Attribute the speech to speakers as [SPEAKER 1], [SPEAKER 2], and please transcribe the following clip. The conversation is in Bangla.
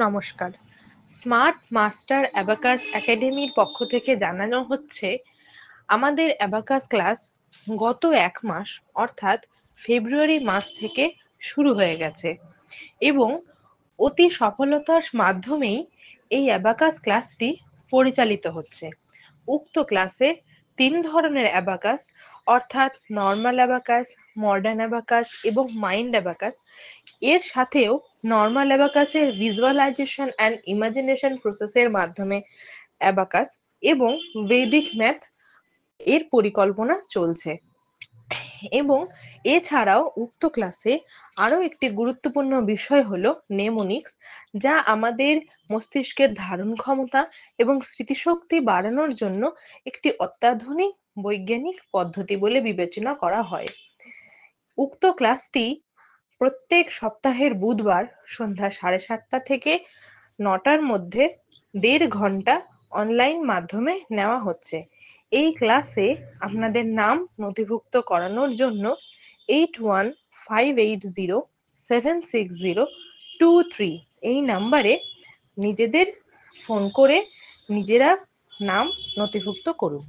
[SPEAKER 1] নমস্কার। স্মার্ট মাস্টার অ্যাবাকাস একাডেমির পক্ষ থেকে জানানো হচ্ছে, আমাদের অ্যাবাকাস ক্লাস গত ১ মাস অর্থাৎ ফেব্রুয়ারি মাস থেকে শুরু হয়ে গেছে এবং অতি সফলতার মাধ্যমেই এই অ্যাবাকাস ক্লাসটি পরিচালিত হচ্ছে। উক্ত ক্লাসে ৩ ধরনের অ্যাবাকাস অর্থাৎ নরমাল অ্যাবাকাস, মডার্ন অ্যাবাকাস এবং মাইন্ড অ্যাবাকাস, এর সাথেও নরমাল অ্যাবাকাসের ভিজুয়ালাইজেশন অ্যান্ড ইমাজিনেশন প্রসেসের মাধ্যমে অ্যাবাকাস এবং বৈদিক ম্যাথ এর পরিকল্পনা চলছে। এবং এছাড়াও উক্ত ক্লাসে আরো একটি গুরুত্বপূর্ণ বিষয় হলো নেমোনিক্স, যা আমাদের মস্তিষ্কের ধারণ ক্ষমতা এবং স্মৃতিশক্তি বাড়ানোর জন্য একটি অত্যাধুনিক বৈজ্ঞানিক পদ্ধতি বলে বিবেচনা করা হয়। উক্ত ক্লাসটি প্রত্যেক সপ্তাহের বুধবার সন্ধ্যা 7:30 থেকে 9টার মধ্যে 1.5 ঘন্টা অনলাইন মাধ্যমে নেওয়া হচ্ছে। এই ক্লাসে আপনাদের নাম নথিভুক্ত করানোর জন্য 8158076023 এই নাম্বারে নিজেদের ফোন করে নিজেরা নাম নথিভুক্ত করুন।